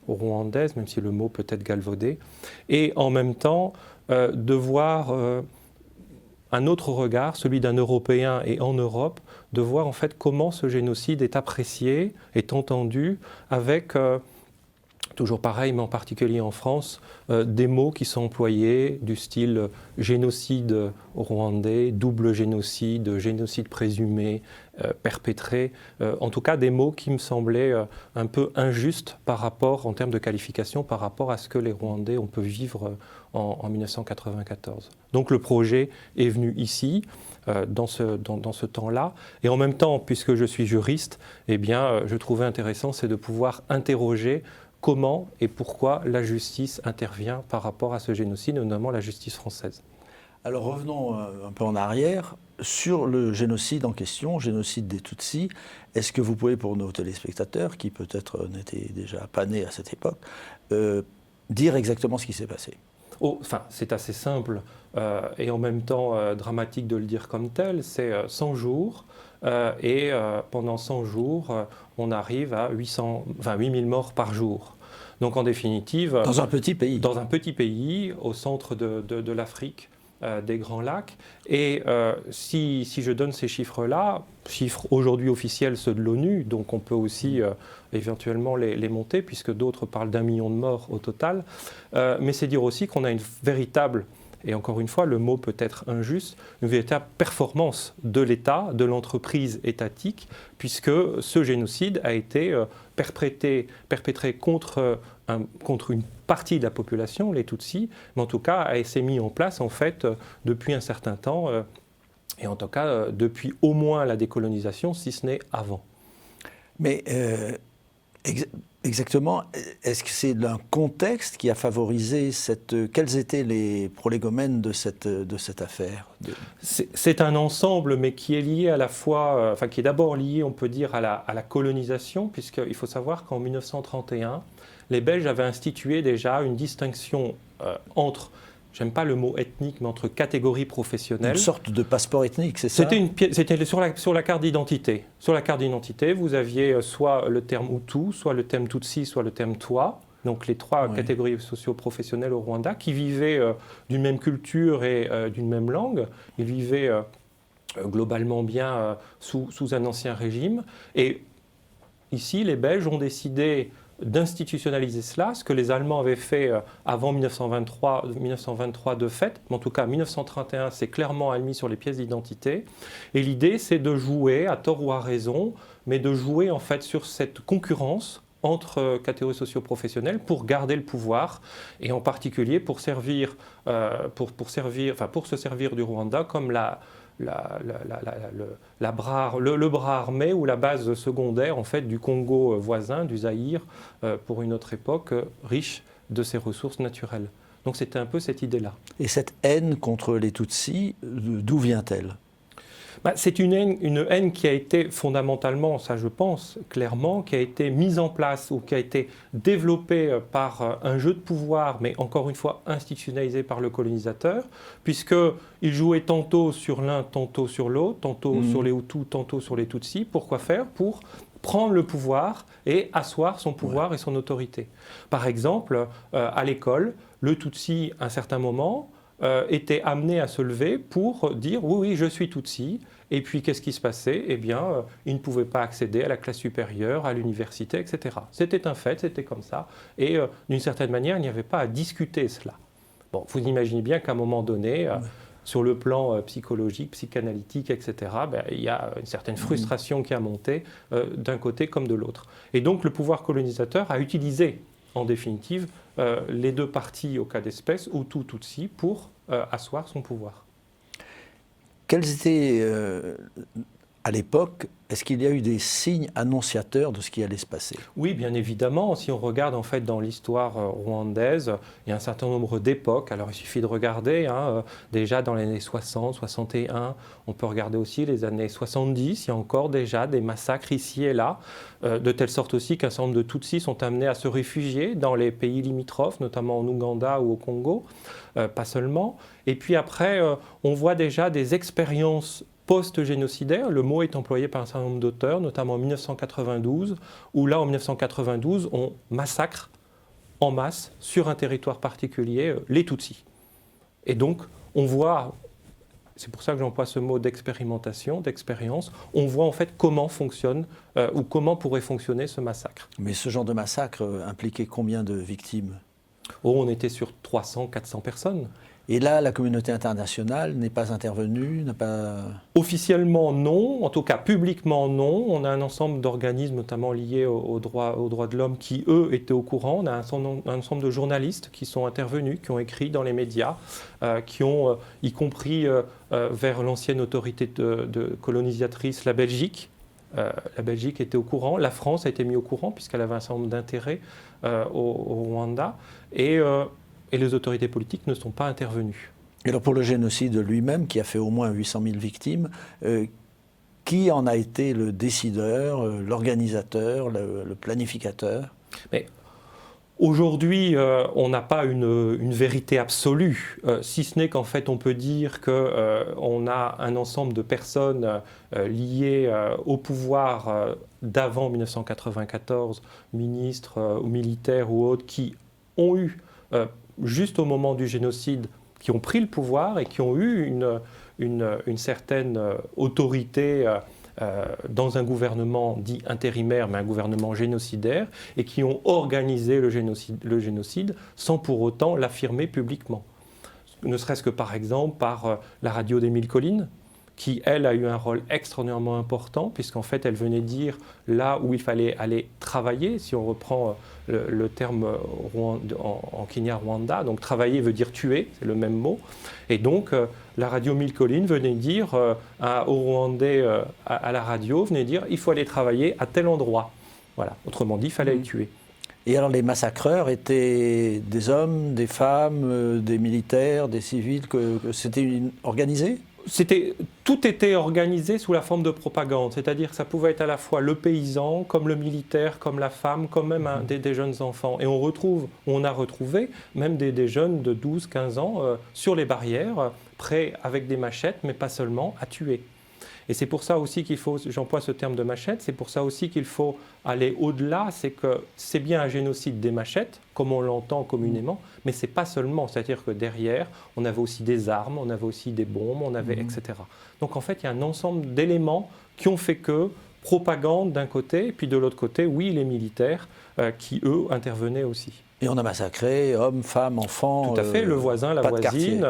rwandaise, même si le mot peut être galvaudé. Et en même temps, de voir un autre regard, celui d'un Européen et en Europe, de voir en fait comment ce génocide est apprécié, est entendu, avec, toujours pareil, mais en particulier en France, des mots qui sont employés du style génocide rwandais, double génocide, génocide présumé, perpétré, en tout cas des mots qui me semblaient un peu injustes par rapport, en termes de qualification, par rapport à ce que les Rwandais ont pu vivre en 1994. Donc le projet est venu ici, dans ce temps-là, et en même temps, puisque je suis juriste, eh bien, je trouvais intéressant, c'est de pouvoir interroger comment et pourquoi la justice intervient par rapport à ce génocide, notamment la justice française. Alors revenons un peu en arrière sur le génocide en question, génocide des Tutsis. Est-ce que vous pouvez, pour nos téléspectateurs, qui peut-être n'étaient déjà pas nés à cette époque, dire exactement ce qui s'est passé ? Enfin, c'est assez simple et en même temps dramatique de le dire comme tel. C'est 100 jours et pendant 100 jours, on arrive à 8000 morts par jour. Donc en définitive... Dans un petit pays. Dans un petit pays, au centre de l'Afrique, des Grands Lacs. Et si je donne ces chiffres-là, chiffres aujourd'hui officiels, ceux de l'ONU, donc on peut aussi éventuellement les monter, puisque d'autres parlent d'1 million de morts au total. Mais c'est dire aussi qu'on a une véritable, et encore une fois, le mot peut être injuste, une véritable performance de l'État, de l'entreprise étatique, puisque ce génocide a été perpétré contre une partie de la population, les Tutsis, mais en tout cas s'est mis en place en fait depuis un certain temps, et en tout cas depuis au moins la décolonisation, si ce n'est avant. Mais exactement, est-ce que c'est un contexte qui a favorisé quels étaient les prolégomènes de cette affaire ? C'est un ensemble, mais qui est lié à la fois, qui est d'abord lié, on peut dire, à la colonisation, puisqu'il faut savoir qu'en 1931, les Belges avaient institué déjà une distinction entre, j'aime pas le mot ethnique, mais entre catégories professionnelles. Une sorte de passeport ethnique, c'est ça ? C'était sur la carte d'identité. Sur la carte d'identité, vous aviez soit le terme Hutu, soit le terme Tutsi, soit le terme Twa. Donc les 3 catégories socio-professionnelles au Rwanda, qui vivaient d'une même culture et d'une même langue. Ils vivaient globalement bien sous un ancien régime. Et ici, les Belges ont décidé d'institutionnaliser cela, ce que les Allemands avaient fait avant 1923 de fait, mais en tout cas 1931 c'est clairement admis sur les pièces d'identité. Et l'idée c'est de jouer, à tort ou à raison, mais de jouer en fait sur cette concurrence entre catégories socio-professionnelles pour garder le pouvoir et en particulier pour se servir du Rwanda comme le bras armé ou la base secondaire en fait du Congo voisin, du Zaïre, pour une autre époque riche de ses ressources naturelles. Donc c'était un peu cette idée-là. Et cette haine contre les Tutsis, d'où vient-elle ? C'est une haine qui a été fondamentalement, ça je pense clairement, qui a été mise en place ou qui a été développée par un jeu de pouvoir, mais encore une fois institutionnalisé par le colonisateur, puisqu'il jouait tantôt sur l'un, tantôt sur l'autre, tantôt sur les Hutus, tantôt sur les Tutsis. Pourquoi faire ? Pour prendre le pouvoir et asseoir son pouvoir et son autorité. Par exemple, à l'école, le Tutsi, à un certain moment, étaient amenés à se lever pour dire oui, oui, je suis Tutsi. Et puis, qu'est-ce qui se passait? Eh bien, ils ne pouvaient pas accéder à la classe supérieure, à l'université, etc. C'était un fait, c'était comme ça. Et d'une certaine manière, il n'y avait pas à discuter cela. Bon, vous imaginez bien qu'à un moment donné, sur le plan psychologique, psychanalytique, etc., il y a une certaine frustration qui a monté d'un côté comme de l'autre. Et donc, le pouvoir colonisateur a utilisé, en définitive, les deux parties au cas d'espèce, Hutu, Tutsi, pour asseoir son pouvoir. Quels étaient, à l'époque, est-ce qu'il y a eu des signes annonciateurs de ce qui allait se passer? Oui, bien évidemment. Si on regarde en fait dans l'histoire rwandaise, il y a un certain nombre d'époques. Alors il suffit de regarder, déjà dans les années 60, 61, on peut regarder aussi les années 70, il y a encore déjà des massacres ici et là, de telle sorte aussi qu'un certain nombre de Tutsis sont amenés à se réfugier dans les pays limitrophes, notamment en Ouganda ou au Congo, pas seulement. Et puis après, on voit déjà des expériences post-génocidaire, le mot est employé par un certain nombre d'auteurs, notamment en 1992, où là, en 1992, on massacre en masse, sur un territoire particulier, les Tutsis. Et donc, on voit, c'est pour ça que j'emploie ce mot d'expérimentation, d'expérience, on voit en fait comment fonctionne, ou comment pourrait fonctionner ce massacre. Mais ce genre de massacre impliquait combien de victimes? On était sur 300, 400 personnes. Et là, la communauté internationale n'est pas intervenue, n'a pas... Officiellement, non. En tout cas, publiquement, non. On a un ensemble d'organismes, notamment liés aux droits de l'homme, qui, eux, étaient au courant. On a un ensemble de journalistes qui sont intervenus, qui ont écrit dans les médias, qui ont, y compris vers l'ancienne autorité de colonisatrice, la Belgique. La Belgique était au courant. La France a été mise au courant, puisqu'elle avait un certain nombre d'intérêts au Rwanda. Et les autorités politiques ne sont pas intervenues. Et alors pour le génocide lui-même, qui a fait au moins 800 000 victimes, qui en a été le décideur, l'organisateur, le planificateur? Mais aujourd'hui, on n'a pas une vérité absolue, si ce n'est qu'en fait on peut dire qu'on a un ensemble de personnes liées au pouvoir d'avant 1994, ministres ou militaires ou autres, qui ont eu juste au moment du génocide, qui ont pris le pouvoir et qui ont eu une certaine autorité dans un gouvernement dit intérimaire, mais un gouvernement génocidaire, et qui ont organisé le génocide sans pour autant l'affirmer publiquement. Ne serait-ce que par exemple par la radio d'Émile Colline, qui, elle, a eu un rôle extraordinairement important, puisqu'en fait, elle venait dire là où il fallait aller travailler, si on reprend le terme en Kinyarwanda, donc travailler veut dire tuer, c'est le même mot, et donc la radio Émile Colline venait dire aux Rwandais à la radio, venait dire il faut aller travailler à tel endroit. Voilà, autrement dit, il fallait les tuer. Et alors les massacreurs étaient des hommes, des femmes, des militaires, des civils, que c'était organisé? Tout était organisé sous la forme de propagande, c'est-à-dire que ça pouvait être à la fois le paysan, comme le militaire, comme la femme, comme même des jeunes enfants. Et on a retrouvé même des jeunes de 12, 15 ans sur les barrières, prêts avec des machettes, mais pas seulement, à tuer. Et c'est pour ça aussi qu'il faut, j'emploie ce terme de machette, c'est pour ça aussi qu'il faut aller au-delà, c'est que c'est bien un génocide des machettes, comme on l'entend communément, mais c'est pas seulement, c'est-à-dire que derrière, on avait aussi des armes, on avait aussi des bombes, on avait etc. Donc en fait, il y a un ensemble d'éléments qui ont fait que propagande d'un côté, et puis de l'autre côté, oui, les militaires qui, eux, intervenaient aussi. Et on a massacré hommes, femmes, enfants. Tout à fait, le voisin, la voisine.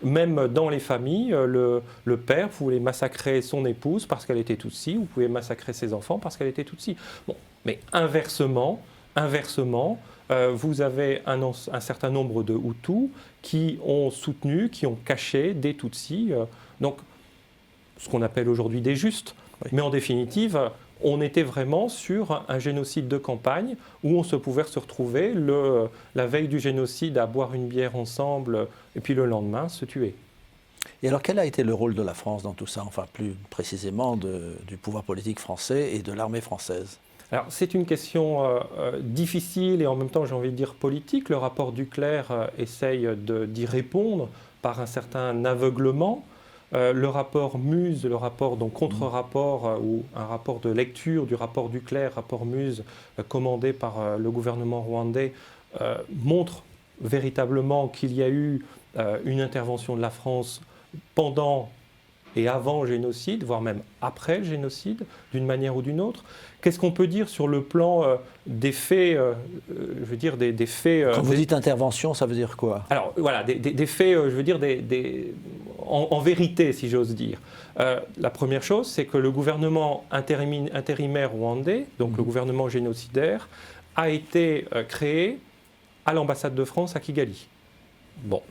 Même dans les familles, le père voulait massacrer son épouse parce qu'elle était Tutsi, ou pouvait massacrer ses enfants parce qu'elle était Tutsi. Bon, mais inversement, vous avez un certain nombre de Hutus qui ont soutenu, qui ont caché des Tutsis, donc ce qu'on appelle aujourd'hui des justes. Oui. Mais en définitive, on était vraiment sur un génocide de campagne où on se pouvait se retrouver la veille du génocide à boire une bière ensemble et puis le lendemain se tuer. Et alors quel a été le rôle de la France dans tout ça, enfin plus précisément du pouvoir politique français et de l'armée française? Alors c'est une question difficile et en même temps j'ai envie de dire politique. Le rapport Duclercq essaye d'y répondre par un certain aveuglement. Le rapport Muse, le rapport, donc contre-rapport ou un rapport de lecture du rapport Duclercq, rapport Muse, commandé par le gouvernement rwandais, montre véritablement qu'il y a eu une intervention de la France pendant et avant le génocide, voire même après le génocide, d'une manière ou d'une autre. Qu'est-ce qu'on peut dire sur le plan des faits, je veux dire des faits... Quand vous dites intervention, ça veut dire quoi? Alors voilà, des faits, je veux dire, en vérité, si j'ose dire. La première chose, c'est que le gouvernement intérimaire rwandais, donc le gouvernement génocidaire, a été créé à l'ambassade de France à Kigali. Bon,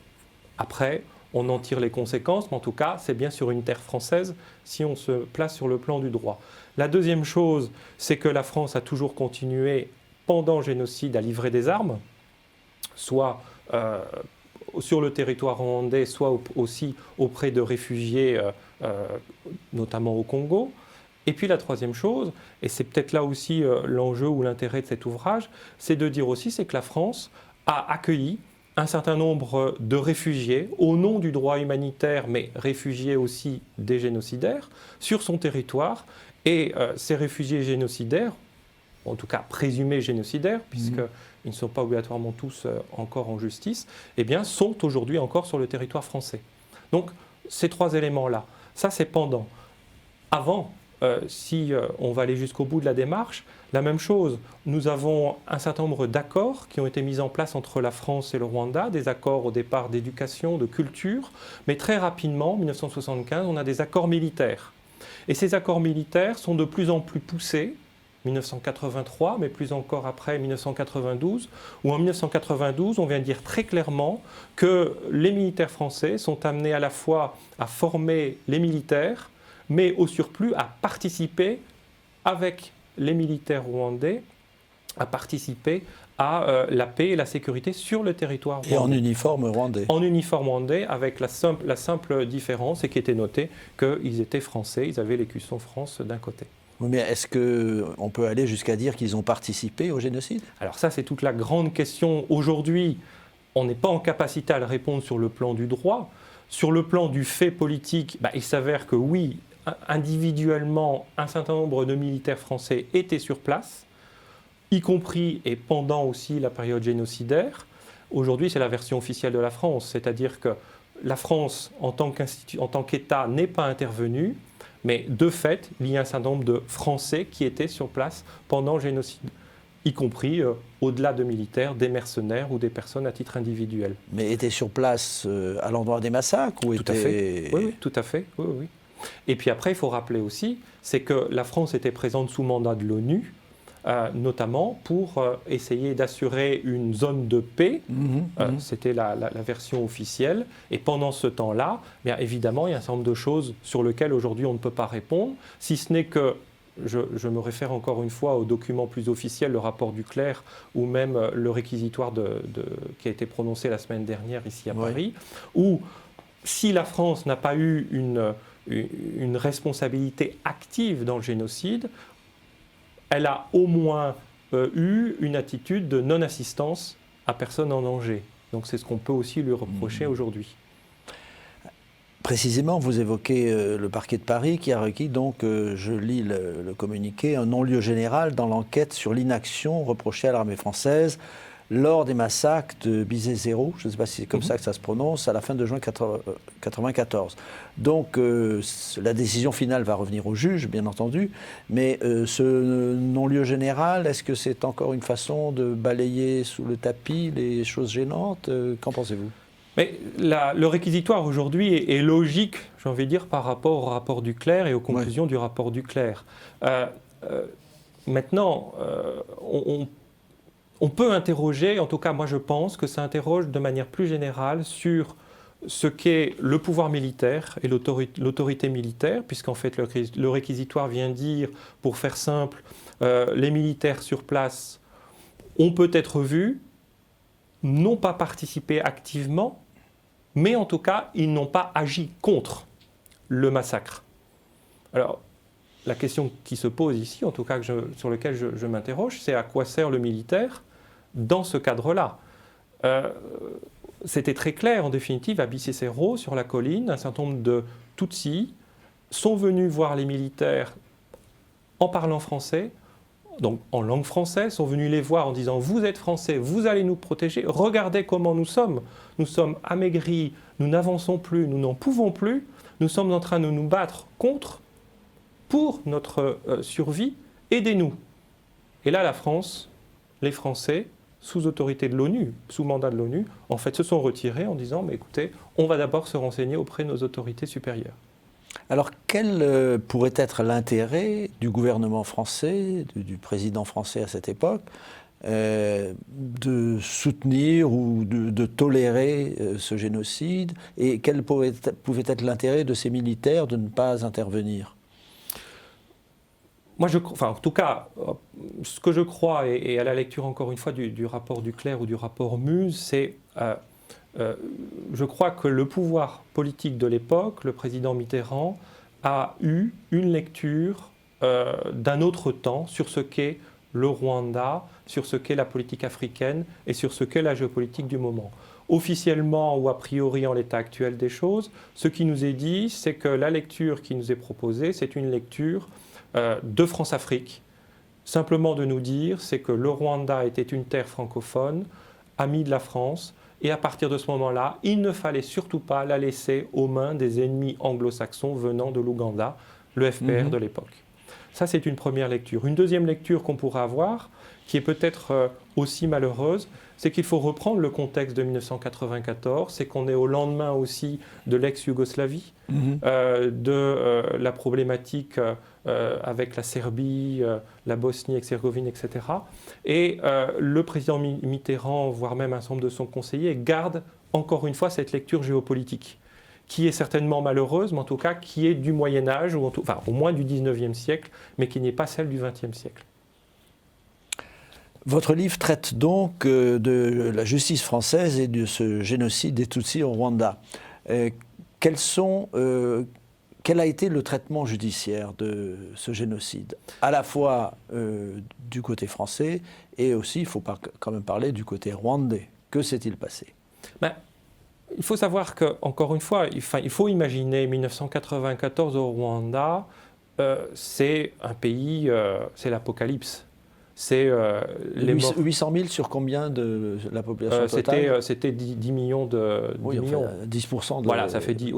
après... on en tire les conséquences, mais en tout cas, c'est bien sur une terre française si on se place sur le plan du droit. La deuxième chose, c'est que la France a toujours continué, pendant le génocide, à livrer des armes, soit sur le territoire rwandais, soit aussi auprès de réfugiés, notamment au Congo. Et puis la troisième chose, et c'est peut-être là aussi l'enjeu ou l'intérêt de cet ouvrage, c'est de dire aussi c'est que la France a accueilli un certain nombre de réfugiés, au nom du droit humanitaire, mais réfugiés aussi des génocidaires, sur son territoire. Et ces réfugiés génocidaires, en tout cas présumés génocidaires, puisqu'ils ne sont pas obligatoirement tous encore en justice, eh bien, sont aujourd'hui encore sur le territoire français. Donc, ces trois éléments-là, ça c'est pendant. Avant, si on va aller jusqu'au bout de la démarche, la même chose, nous avons un certain nombre d'accords qui ont été mis en place entre la France et le Rwanda, des accords au départ d'éducation, de culture, mais très rapidement, en 1975, on a des accords militaires. Et ces accords militaires sont de plus en plus poussés, 1983, mais plus encore après 1992, où en 1992, on vient dire très clairement que les militaires français sont amenés à la fois à former les militaires, mais au surplus à participer avec les militaires rwandais, à participer à la paix et la sécurité sur le territoire rwandais. Et en uniforme rwandais. En uniforme rwandais, avec la simple différence, et qui était notée qu'ils étaient français, ils avaient l'écusson France d'un côté. Oui, mais est-ce qu'on peut aller jusqu'à dire qu'ils ont participé au génocide? Alors ça, c'est toute la grande question. Aujourd'hui, on n'est pas en capacité à le répondre sur le plan du droit. Sur le plan du fait politique, il s'avère que oui, individuellement, un certain nombre de militaires français étaient sur place, y compris et pendant aussi la période génocidaire. Aujourd'hui, c'est la version officielle de la France, c'est-à-dire que la France, en tant qu'État, n'est pas intervenue, mais de fait, il y a un certain nombre de Français qui étaient sur place pendant le génocide, y compris, au-delà de militaires, des mercenaires ou des personnes à titre individuel. Mais étaient sur place à l'endroit des massacres ou Tout à fait. Oui, tout à fait. Oui. Et puis après, il faut rappeler aussi, c'est que la France était présente sous mandat de l'ONU, notamment pour essayer d'assurer une zone de paix. C'était la version officielle. Et pendant ce temps-là, bien évidemment, il y a un certain nombre de choses sur lesquelles aujourd'hui on ne peut pas répondre, si ce n'est que, je me réfère encore une fois au document plus officiel, le rapport du clerc, ou même le réquisitoire qui a été prononcé la semaine dernière ici à Paris, où si la France n'a pas eu une responsabilité active dans le génocide, elle a au moins eu une attitude de non-assistance à personne en danger. Donc c'est ce qu'on peut aussi lui reprocher aujourd'hui. Précisément, vous évoquez le parquet de Paris qui a requis, donc, je lis le communiqué, un non-lieu général dans l'enquête sur l'inaction reprochée à l'armée française lors des massacres de Bizet-Zéro, je ne sais pas si c'est comme ça que ça se prononce, à la fin de juin 1994. Donc la décision finale va revenir au juge, bien entendu, mais ce non-lieu général, est-ce que c'est encore une façon de balayer sous le tapis les choses gênantes? Qu'en pensez-vous? Mais le réquisitoire aujourd'hui est logique, j'ai envie de dire, par rapport au rapport du clerc et aux conclusions du rapport du clerc. Maintenant, on peut interroger, en tout cas moi je pense que ça interroge de manière plus générale sur ce qu'est le pouvoir militaire et l'autorité militaire, puisqu'en fait le réquisitoire vient dire, pour faire simple, les militaires sur place ont peut-être vu, n'ont pas participé activement, mais en tout cas ils n'ont pas agi contre le massacre. Alors, la question qui se pose ici, en tout cas sur laquelle je m'interroge, c'est à quoi sert le militaire dans ce cadre-là. C'était très clair, en définitive, à Bizet-Zéro, sur la colline, un certain nombre de Tutsis sont venus voir les militaires en parlant français, donc en langue française, sont venus les voir en disant « Vous êtes français, vous allez nous protéger, regardez comment nous sommes amaigris, nous n'avançons plus, nous n'en pouvons plus, nous sommes en train de nous battre contre, pour notre survie, aidez-nous ». Et là, la France, les Français, sous autorité de l'ONU, sous mandat de l'ONU, en fait, se sont retirés en disant « Mais écoutez, on va d'abord se renseigner auprès de nos autorités supérieures ». Alors, quel pourrait être l'intérêt du gouvernement français, du président français à cette époque, de soutenir ou de tolérer ce génocide? Et quel pouvait être l'intérêt de ces militaires de ne pas intervenir? Moi, en tout cas, ce que je crois, et à la lecture encore une fois du rapport Duclerc ou du rapport Muse, c'est je crois que le pouvoir politique de l'époque, le président Mitterrand, a eu une lecture d'un autre temps sur ce qu'est le Rwanda, sur ce qu'est la politique africaine et sur ce qu'est la géopolitique du moment. Officiellement ou a priori en l'état actuel des choses, ce qui nous est dit, c'est que la lecture qui nous est proposée, c'est une lecture de France-Afrique. Simplement de nous dire, c'est que le Rwanda était une terre francophone, amie de la France, et à partir de ce moment-là, il ne fallait surtout pas la laisser aux mains des ennemis anglo-saxons venant de l'Ouganda, le FPR de l'époque. Ça, c'est une première lecture. Une deuxième lecture qu'on pourrait avoir, qui est peut-être aussi malheureuse, c'est qu'il faut reprendre le contexte de 1994, c'est qu'on est au lendemain aussi de l'ex-Yougoslavie, de la problématique avec la Serbie, la Bosnie-Herzégovine, etc. Et le président Mitterrand, voire même un certain nombre de son conseiller, garde encore une fois cette lecture géopolitique, qui est certainement malheureuse, mais en tout cas qui est du Moyen-Âge, ou enfin, au moins du 19e siècle, mais qui n'est pas celle du 20e siècle. Votre livre traite donc de la justice française et de ce génocide des Tutsis au Rwanda. Quel a été le traitement judiciaire de ce génocide, à la fois du côté français et aussi, il faut quand même parler du côté rwandais? Que s'est-il passé? Il faut savoir qu'encore une fois, il faut imaginer 1994 au Rwanda, c'est un pays, c'est l'apocalypse. C'est 800 000 sur combien de la population totale? C'était 10 millions de... 10 millions. Enfin, 10% de... Voilà, ça fait 10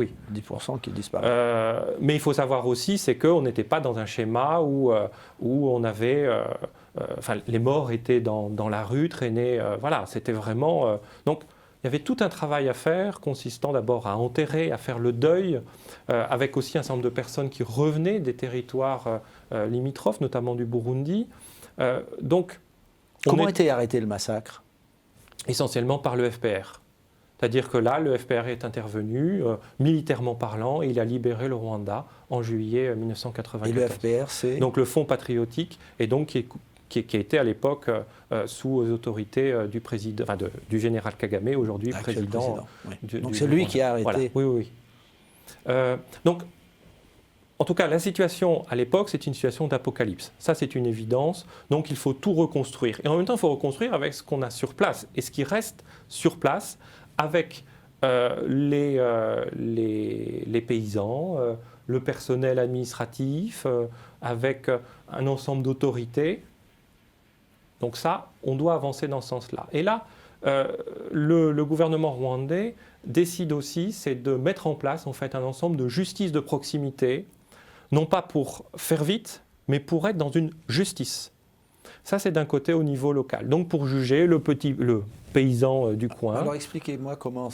qui disparaissent. Mais il faut savoir aussi, c'est qu'on n'était pas dans un schéma où on avait... les morts étaient dans la rue, traînaient... voilà, c'était vraiment... donc, il y avait tout un travail à faire, consistant d'abord à enterrer, à faire le deuil, avec aussi un certain nombre de personnes qui revenaient des territoires limitrophes, notamment du Burundi. Comment était arrêté le massacre? Essentiellement par le FPR. C'est-à-dire que là, le FPR est intervenu, militairement parlant, et il a libéré le Rwanda en juillet 1994. Et le FPR, c'est? Donc le Fonds patriotique, et donc qui était à l'époque sous autorité du président, du général Kagame, aujourd'hui président. Oui. Donc c'est lui qui a arrêté. Voilà. Oui. Donc, en tout cas, la situation à l'époque, c'est une situation d'apocalypse. Ça, c'est une évidence. Donc, il faut tout reconstruire. Et en même temps, il faut reconstruire avec ce qu'on a sur place. Et ce qui reste sur place, avec les paysans, le personnel administratif, avec un ensemble d'autorités. Donc ça, on doit avancer dans ce sens-là. Et là, le gouvernement rwandais décide aussi, c'est de mettre en place en fait un ensemble de justice de proximité, non pas pour faire vite, mais pour être dans une justice. Ça, c'est d'un côté au niveau local. Donc pour juger le paysan du coin. Alors expliquez-moi comment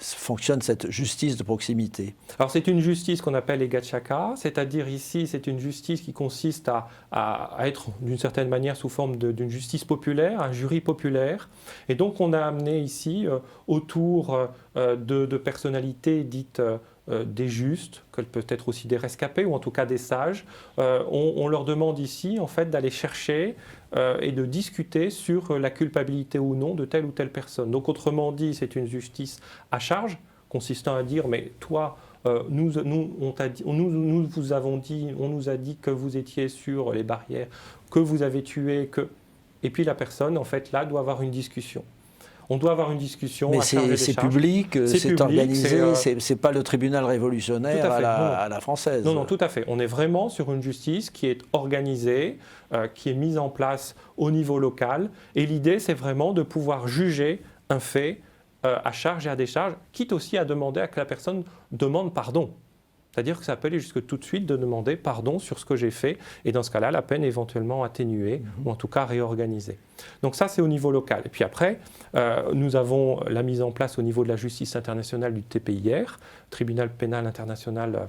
fonctionne cette justice de proximité. Alors c'est une justice qu'on appelle les gachaka, c'est-à-dire ici c'est une justice qui consiste à être d'une certaine manière sous forme d'une justice populaire, un jury populaire. Et donc on a amené ici autour de personnalités dites des justes, qu'elles peuvent être aussi des rescapés ou en tout cas des sages. On leur demande ici en fait d'aller chercher et de discuter sur la culpabilité ou non de telle ou telle personne. Donc autrement dit, c'est une justice à charge, consistant à dire mais toi, on nous a dit que vous étiez sur les barrières, que vous avez tué, et puis la personne en fait là doit avoir une discussion. On doit avoir une discussion. Mais c'est public, c'est organisé, c'est pas le tribunal révolutionnaire à la française. Non, tout à fait. On est vraiment sur une justice qui est organisée, qui est mise en place au niveau local. Et l'idée, c'est vraiment de pouvoir juger un fait à charge et à décharge, quitte aussi à demander à que la personne demande pardon. C'est-à-dire que ça peut aller jusque tout de suite de demander pardon sur ce que j'ai fait, et dans ce cas-là, la peine est éventuellement atténuée, ou en tout cas réorganisée. Donc ça, c'est au niveau local. Et puis après, nous avons la mise en place au niveau de la justice internationale du TPIR, Tribunal pénal international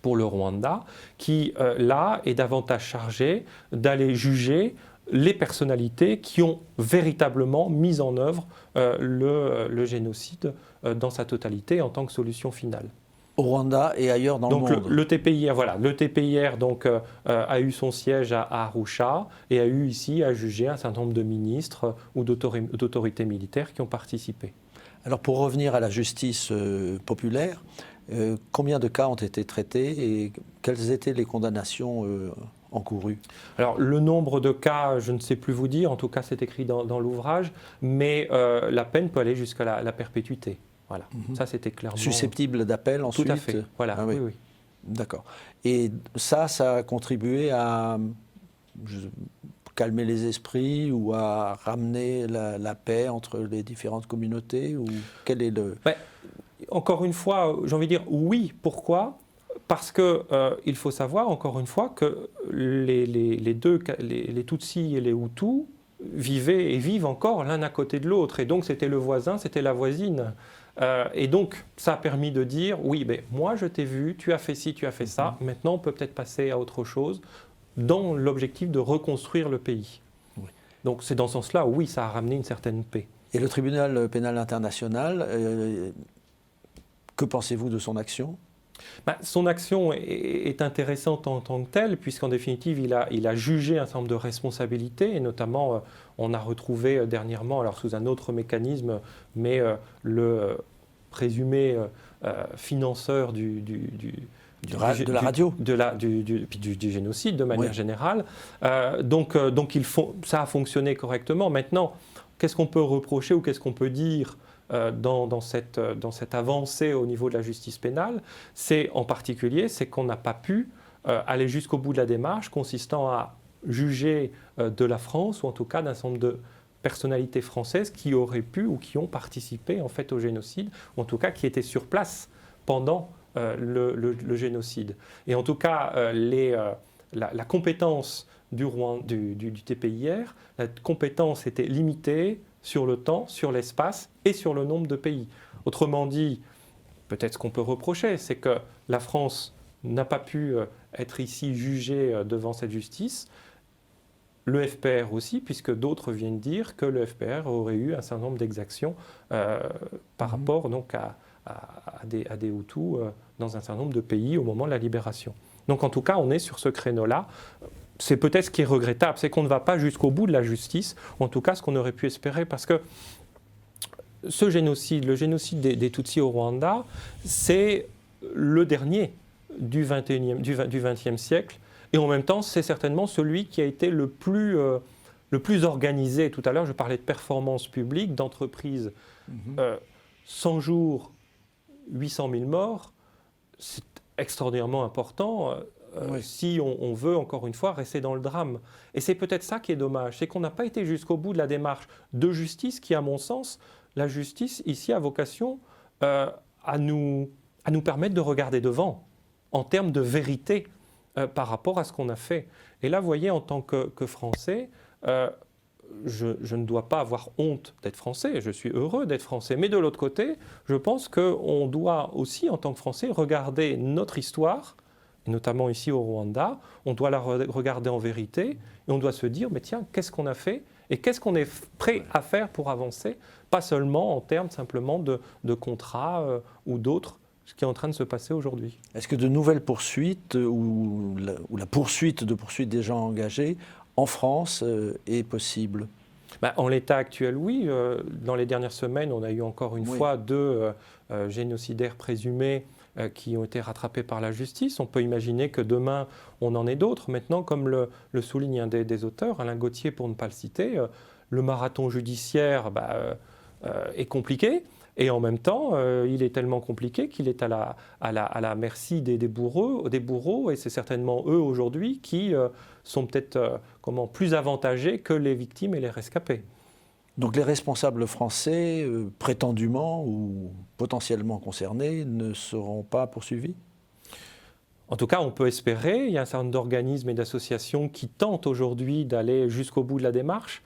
pour le Rwanda, qui, là, est davantage chargé d'aller juger les personnalités qui ont véritablement mis en œuvre le génocide dans sa totalité en tant que solution finale. Au Rwanda et ailleurs dans le monde. Donc le TPIR, voilà, le TPIR donc, a eu son siège à Arusha et a eu ici à juger un certain nombre de ministres ou d'autorités militaires qui ont participé. Alors pour revenir à la justice populaire, combien de cas ont été traités et quelles étaient les condamnations encourues? Alors le nombre de cas, je ne sais plus vous dire, en tout cas c'est écrit dans l'ouvrage, mais la peine peut aller jusqu'à la perpétuité. Voilà, ça c'était clairement... Susceptible d'appel ensuite? Tout à fait, voilà, ah, oui. D'accord. Et ça a contribué à calmer les esprits ou à ramener la paix entre les différentes communautés, ou quel est le... Encore une fois, j'ai envie de dire oui. Pourquoi ? Parce qu'il faut savoir, encore une fois, que les Tutsis et les Hutus vivaient et vivent encore l'un à côté de l'autre. Et donc c'était le voisin, c'était la voisine. Et donc, ça a permis de dire, oui, ben, moi je t'ai vu, tu as fait ci, tu as fait ça, maintenant on peut peut-être passer à autre chose, dans l'objectif de reconstruire le pays. Oui. Donc c'est dans ce sens-là, oui, ça a ramené une certaine paix. Et le tribunal pénal international, que pensez-vous de son action ? Son action est intéressante en tant que telle, puisqu'en définitive, il a jugé un certain nombre de responsabilités, et notamment, on a retrouvé dernièrement, alors sous un autre mécanisme, mais le présumé financeur de la radio, du génocide de manière générale. Donc ça a fonctionné correctement. Maintenant, qu'est-ce qu'on peut reprocher ou qu'est-ce qu'on peut dire dans cette avancée au niveau de la justice pénale, c'est en particulier qu'on n'a pas pu aller jusqu'au bout de la démarche consistant à juger de la France, ou en tout cas d'un certain nombre de personnalités françaises qui auraient pu ou qui ont participé en fait au génocide, ou en tout cas qui étaient sur place pendant le génocide. Et en tout cas, la compétence du TPIR, la compétence était limitée sur le temps, sur l'espace et sur le nombre de pays. Autrement dit, peut-être ce qu'on peut reprocher, c'est que la France n'a pas pu être ici jugée devant cette justice. Le FPR aussi, puisque d'autres viennent dire que le FPR aurait eu un certain nombre d'exactions par rapport donc, à des Hutus dans un certain nombre de pays au moment de la libération. Donc en tout cas, on est sur ce créneau-là. C'est peut-être ce qui est regrettable, c'est qu'on ne va pas jusqu'au bout de la justice, ou en tout cas ce qu'on aurait pu espérer, parce que ce génocide, le génocide des Tutsis au Rwanda, c'est le dernier du XXe siècle, et en même temps c'est certainement celui qui a été le plus organisé. Tout à l'heure je parlais de performance publique, d'entreprise. 100 jours, 800 000 morts, c'est extraordinairement important. Si on veut, encore une fois, rester dans le drame. Et c'est peut-être ça qui est dommage, c'est qu'on n'a pas été jusqu'au bout de la démarche de justice qui, à mon sens, la justice ici a vocation à nous permettre de regarder devant, en termes de vérité par rapport à ce qu'on a fait. Et là, vous voyez, en tant que Français, je ne dois pas avoir honte d'être Français, je suis heureux d'être Français. Mais de l'autre côté, je pense qu'on doit aussi, en tant que Français, regarder notre histoire, et notamment ici au Rwanda, on doit la regarder en vérité, et on doit se dire, mais tiens, qu'est-ce qu'on a fait et qu'est-ce qu'on est prêt à faire pour avancer, pas seulement en termes simplement de contrats ou d'autres, ce qui est en train de se passer aujourd'hui. Est-ce que de nouvelles poursuites ou la poursuite des gens engagés en France est possible ? En l'état actuel, oui. Dans les dernières semaines, on a eu encore une fois 2 génocidaires présumés qui ont été rattrapés par la justice. On peut imaginer que demain, on en ait d'autres. Maintenant, comme le souligne un des auteurs, Alain Gauthier pour ne pas le citer, le marathon judiciaire est compliqué. Et en même temps, il est tellement compliqué qu'il est à la merci des bourreaux, et c'est certainement eux aujourd'hui qui sont peut-être plus avantagés que les victimes et les rescapés. Donc les responsables français, prétendument ou potentiellement concernés, ne seront pas poursuivis ? En tout cas, on peut espérer. Il y a un certain nombre d'organismes et d'associations qui tentent aujourd'hui d'aller jusqu'au bout de la démarche.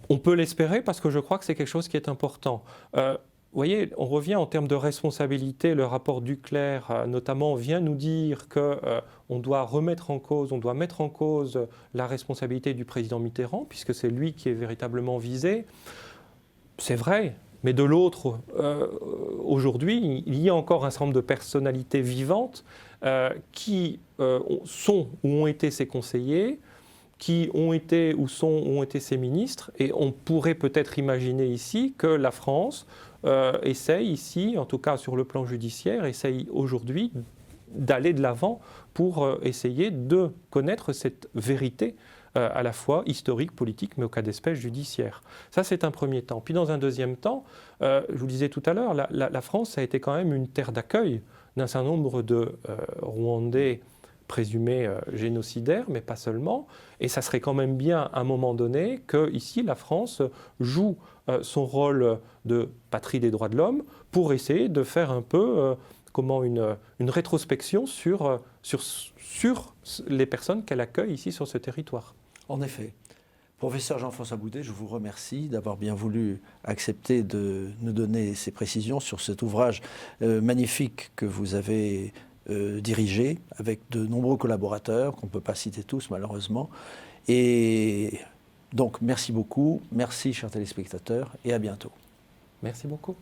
On peut l'espérer parce que je crois que c'est quelque chose qui est important. Vous voyez, on revient en termes de responsabilité. Le rapport Duclerc, notamment, vient nous dire qu'on doit mettre en cause la responsabilité du président Mitterrand, puisque c'est lui qui est véritablement visé. C'est vrai, mais de l'autre, aujourd'hui, il y a encore un certain nombre de personnalités vivantes qui sont ou ont été ses conseillers, qui ont été ou ont été ses ministres, et on pourrait peut-être imaginer ici que la France essaye ici, en tout cas sur le plan judiciaire, essaye aujourd'hui d'aller de l'avant pour essayer de connaître cette vérité à la fois historique, politique, mais au cas d'espèce judiciaire. Ça, c'est un premier temps. Puis dans un deuxième temps, je vous disais tout à l'heure, la France a été quand même une terre d'accueil d'un certain nombre de Rwandais présumés génocidaires, mais pas seulement. Et ça serait quand même bien, à un moment donné, que ici la France joue son rôle de patrie des droits de l'homme pour essayer de faire un peu une rétrospection sur les personnes qu'elle accueille ici sur ce territoire. En effet. Professeur Jean-François Boudet, je vous remercie d'avoir bien voulu accepter de nous donner ces précisions sur cet ouvrage magnifique que vous avez dirigé avec de nombreux collaborateurs, qu'on ne peut pas citer tous malheureusement. Et donc merci beaucoup, merci chers téléspectateurs et à bientôt. Merci beaucoup.